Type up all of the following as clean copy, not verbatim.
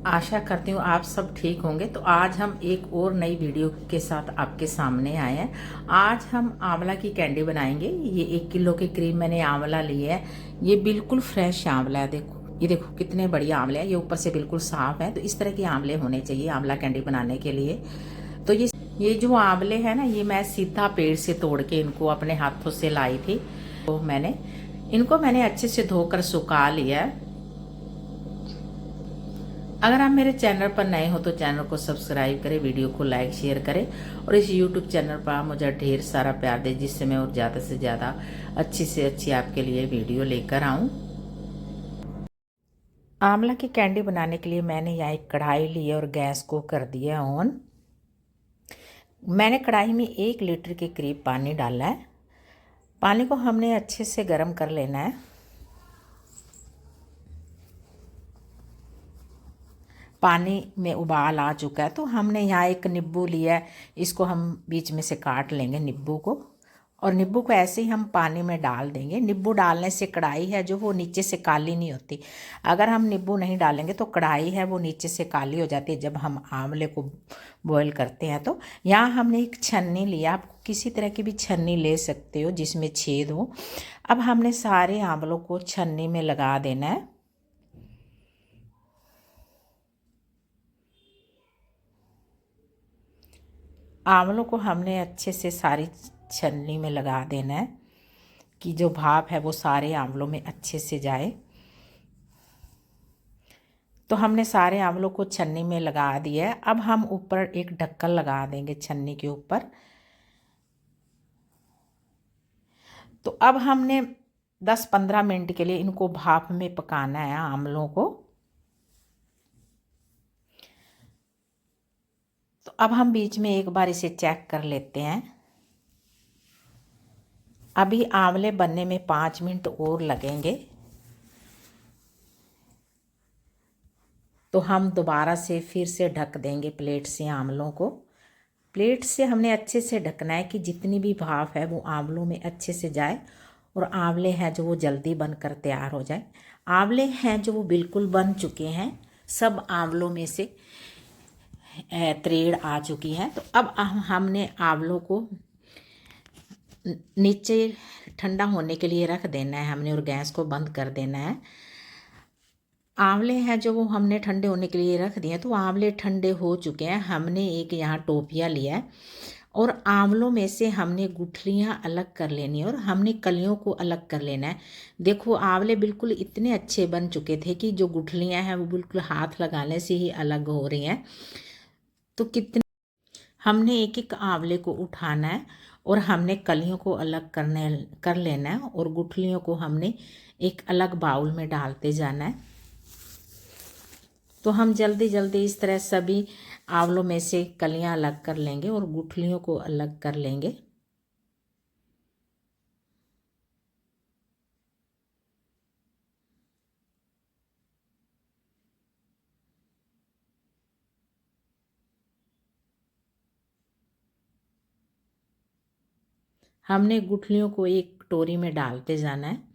आशा करती हूँ आप सब ठीक होंगे। तो आज हम एक और नई वीडियो के साथ आपके सामने आए हैं। आज हम आंवला की कैंडी बनाएंगे। ये 1 किलो के करीब मैंने आंवला लिया है। ये बिल्कुल फ्रेश आंवला है। देखो, ये देखो कितने बढ़िया आंवले हैं। ये ऊपर से बिल्कुल साफ है। तो इस तरह के आंवले होने चाहिए आंवला कैंडी बनाने के लिए। तो ये जो आंवले हैं ना, ये मैं सीधा पेड़ से तोड़ के इनको अपने हाथों से लाई थी। तो मैंने अच्छे से धोकर सुखा लिया है। अगर आप मेरे चैनल पर नए हो तो चैनल को सब्सक्राइब करें, वीडियो को लाइक शेयर करें और इस यूट्यूब चैनल पर आप मुझे ढेर सारा प्यार दें, जिससे मैं और ज़्यादा से ज़्यादा अच्छी से अच्छी आपके लिए वीडियो लेकर आऊँ। आंवला की कैंडी बनाने के लिए मैंने यहाँ एक कढ़ाई ली है और गैस को कर दिया ऑन। मैंने कढ़ाई में 1 लीटर के करीब पानी डाला है। पानी को हमने अच्छे से गर्म कर लेना है। पानी में उबाल आ चुका है तो हमने यहाँ एक नींबू लिया है। इसको हम बीच में से काट लेंगे नींबू को, और नींबू को ऐसे ही हम पानी में डाल देंगे। नींबू डालने से कढ़ाई है जो वो नीचे से काली नहीं होती। अगर हम नींबू नहीं डालेंगे तो कढ़ाई है वो नीचे से काली हो जाती है जब हम आंवले को बॉईल करते हैं। तो यहाँ हमने एक छन्नी लिया। आप किसी तरह की भी छन्नी ले सकते हो जिसमें छेद हो। अब हमने सारे आंवलों को छन्नी में लगा देना है। आंवलों को हमने अच्छे से सारी छन्नी में लगा देना है कि जो भाप है वो सारे आंवलों में अच्छे से जाए। तो हमने सारे आंवलों को छन्नी में लगा दिया है। अब हम ऊपर एक ढक्कन लगा देंगे छन्नी के ऊपर। तो अब हमने 10-15 मिनट के लिए इनको भाप में पकाना है आंवलों को। तो अब हम बीच में एक बार इसे चेक कर लेते हैं। अभी आंवले बनने में 5 मिनट और लगेंगे। तो हम दोबारा से फिर से ढक देंगे प्लेट से आंवलों को। प्लेट से हमने अच्छे से ढकना है कि जितनी भी भाप है वो आंवलों में अच्छे से जाए और आंवले हैं जो वो जल्दी बनकर तैयार हो जाए। आंवले हैं जो वो बिल्कुल बन चुके हैं। सब आंवलों में से त्रेड़ आ चुकी है। तो अब हमने आंवलों को नीचे ठंडा होने के लिए रख देना है हमने, और गैस को बंद कर देना है। आंवले हैं जो वो हमने ठंडे होने के लिए रख दिए। तो आंवले ठंडे हो चुके हैं। हमने एक यहाँ टोपिया लिया है और आंवलों में से हमने गुठलियाँ अलग कर लेनी है और हमने कलियों को अलग कर लेना है। देखो आंवले बिल्कुल इतने अच्छे बन चुके थे कि जो गुठलियाँ हैं वो बिल्कुल हाथ लगाने से ही अलग हो रही हैं। तो कितने हमने एक एक आंवले को उठाना है और हमने कलियों को अलग कर लेना है और गुठलियों को हमने एक अलग बाउल में डालते जाना है। तो हम जल्दी जल्दी इस तरह सभी आंवलों में से कलियां अलग कर लेंगे और गुठलियों को अलग कर लेंगे। हमने गुठलियों को एक कटोरी में डालते जाना है।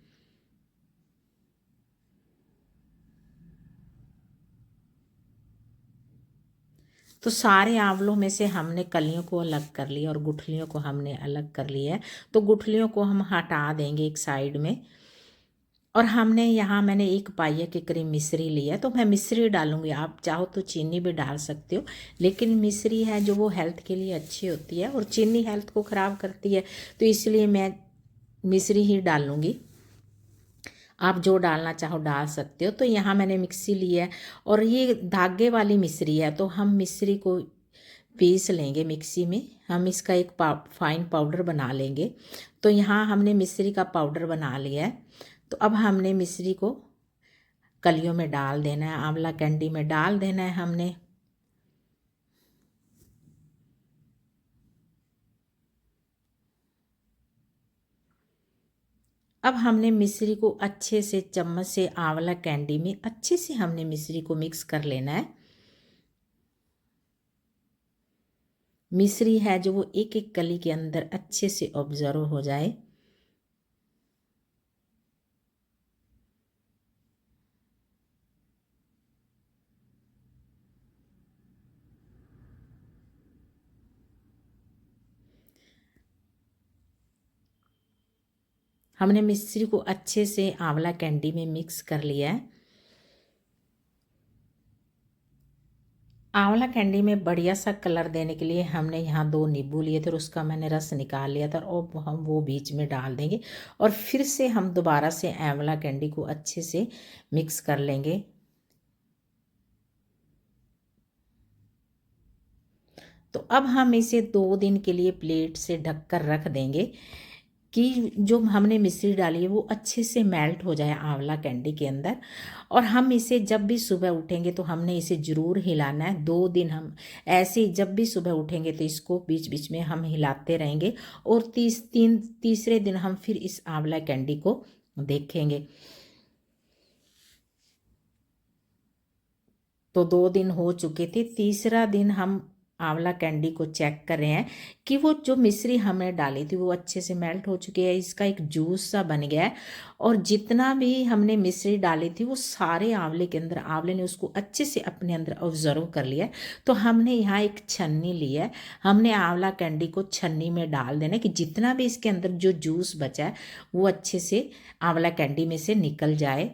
तो सारे आंवलों में से हमने कलियों को अलग कर लिया और गुठलियों को हमने अलग कर लिया है। तो गुठलियों को हम हटा देंगे एक साइड में। और हमने यहाँ मैंने 1 पाइया के करीब मिश्री लिया है। तो मैं मिश्री डालूंगी। आप चाहो तो चीनी भी डाल सकते हो, लेकिन मिश्री है जो वो हेल्थ के लिए अच्छी होती है और चीनी हेल्थ को ख़राब करती है। तो इसलिए मैं मिश्री ही डालूंगी। आप जो डालना चाहो डाल सकते हो। तो यहाँ मैंने मिक्सी ली है और ये धागे वाली मिश्री है। तो हम मिश्री को पीस लेंगे मिक्सी में। हम इसका एक फाइन पाउडर बना लेंगे। तो यहाँ हमने मिश्री का पाउडर बना लिया है। तो अब हमने मिश्री को कलियों में डाल देना है, आंवला कैंडी में डाल देना है हमने। अब हमने मिश्री को अच्छे से चम्मच से आंवला कैंडी में अच्छे से हमने मिश्री को मिक्स कर लेना है। मिश्री है जो वो एक एक कली के अंदर अच्छे से ऑब्जर्व हो जाए। हमने मिश्री को अच्छे से आंवला कैंडी में मिक्स कर लिया है। आंवला कैंडी में बढ़िया सा कलर देने के लिए हमने यहाँ 2 नींबू लिए थे और उसका मैंने रस निकाल लिया था और हम वो बीच में डाल देंगे और फिर से हम दोबारा से आंवला कैंडी को अच्छे से मिक्स कर लेंगे। तो अब हम इसे 2 दिन के लिए प्लेट से ढककर रख देंगे कि जो हमने मिश्री डाली है वो अच्छे से मेल्ट हो जाए आंवला कैंडी के अंदर। और हम इसे जब भी सुबह उठेंगे तो हमने इसे ज़रूर हिलाना है। 2 दिन हम ऐसे ही जब भी सुबह उठेंगे तो इसको बीच बीच में हम हिलाते रहेंगे और तीसरे दिन हम फिर इस आंवला कैंडी को देखेंगे। तो 2 दिन हो चुके थे, तीसरा दिन हम आंवला कैंडी को चेक कर रहे हैं कि वो जो मिश्री हमने डाली थी वो अच्छे से मेल्ट हो चुकी है, इसका एक जूस सा बन गया है और जितना भी हमने मिश्री डाली थी वो सारे आंवले के अंदर, आंवले ने उसको अच्छे से अपने अंदर ऑब्जर्व कर लिया है। तो हमने यहाँ एक छन्नी ली है, हमने आंवला कैंडी को छन्नी में डाल देना कि जितना भी इसके अंदर जो जूस बचा है वो अच्छे से आंवला कैंडी में से निकल जाए।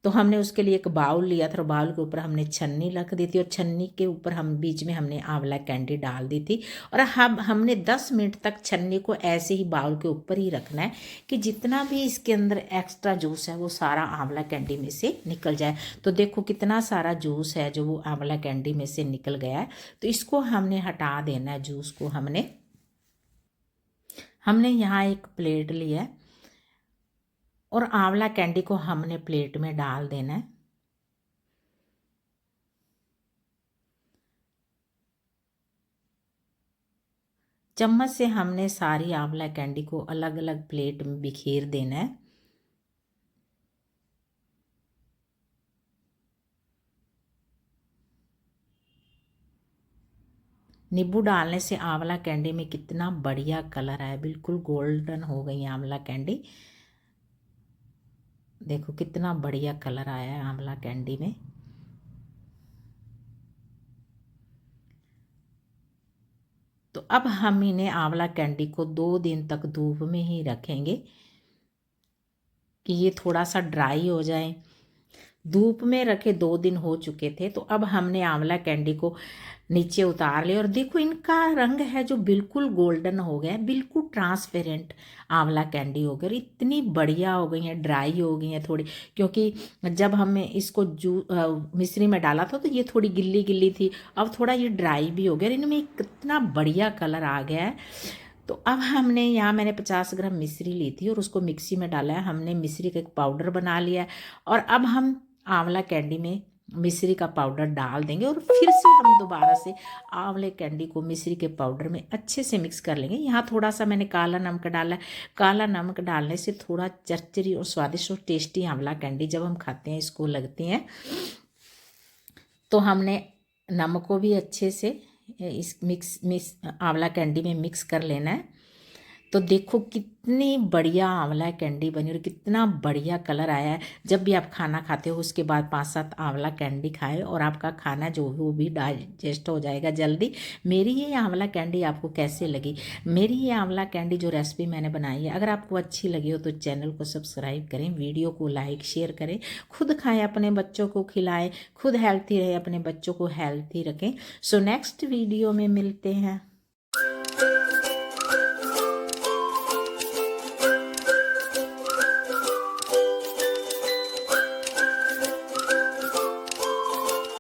तो हमने उसके लिए एक बाउल लिया था और बाउल के ऊपर हमने छन्नी रख दी थी और छन्नी के ऊपर हम बीच में हमने आंवला कैंडी डाल दी थी और हमने 10 मिनट तक छन्नी को ऐसे ही बाउल के ऊपर ही रखना है कि जितना भी इसके अंदर एक्स्ट्रा जूस है वो सारा आंवला कैंडी में से निकल जाए। तो देखो कितना सारा जूस है जो वो आंवला कैंडी में से निकल गया है। तो इसको हमने हटा देना है, जूस को हमने यहाँ एक प्लेट लिया है और आंवला कैंडी को हमने प्लेट में डाल देना है। चम्मच से हमने सारी आंवला कैंडी को अलग अलग प्लेट में बिखेर देना है। नींबू डालने से आंवला कैंडी में कितना बढ़िया कलर आया, बिल्कुल गोल्डन हो गई आंवला कैंडी। देखो कितना बढ़िया कलर आया है आंवला कैंडी में। तो अब हम इन्हें आंवला कैंडी को 2 दिन तक धूप में ही रखेंगे कि ये थोड़ा सा ड्राई हो जाए। धूप में रखे 2 दिन हो चुके थे। तो अब हमने आंवला कैंडी को नीचे उतार लिया और देखो इनका रंग है जो बिल्कुल गोल्डन हो गया है, बिल्कुल ट्रांसपेरेंट आंवला कैंडी हो गई, इतनी बढ़िया हो गई है, ड्राई हो गई है थोड़ी, क्योंकि जब हमने इसको मिश्री में डाला था तो ये थोड़ी गिल्ली गिल्ली थी, अब थोड़ा ये ड्राई भी हो गया, इनमें कितना बढ़िया कलर आ गया है। तो अब हमने यहाँ मैंने 50 ग्राम मिश्री ली थी और उसको मिक्सी में डाला है, हमने मिश्री का एक पाउडर बना लिया है और अब हम आंवला कैंडी में मिश्री का पाउडर डाल देंगे और फिर से हम दोबारा से आंवले कैंडी को मिश्री के पाउडर में अच्छे से मिक्स कर लेंगे। यहाँ थोड़ा सा मैंने काला नमक डाला है, काला नमक डालने से थोड़ा चरचरी और स्वादिष्ट और टेस्टी आंवला कैंडी जब हम खाते हैं इसको लगती हैं। तो हमने नमक को भी अच्छे से इस आंवला कैंडी में मिक्स कर लेना है। तो देखो कितनी बढ़िया आंवला कैंडी बनी और कितना बढ़िया कलर आया है। जब भी आप खाना खाते हो उसके बाद 5-7 आंवला कैंडी खाएं और आपका खाना जो है वो भी डाइजेस्ट हो जाएगा जल्दी। मेरी ये आंवला कैंडी आपको कैसे लगी? मेरी ये आंवला कैंडी जो रेसिपी मैंने बनाई है अगर आपको अच्छी लगी हो तो चैनल को सब्सक्राइब करें, वीडियो को लाइक शेयर करें, खुद खाएं, अपने बच्चों को खिलाएं, खुद हेल्थी रहे, अपने बच्चों को हेल्थी रखें। सो नेक्स्ट वीडियो में मिलते हैं।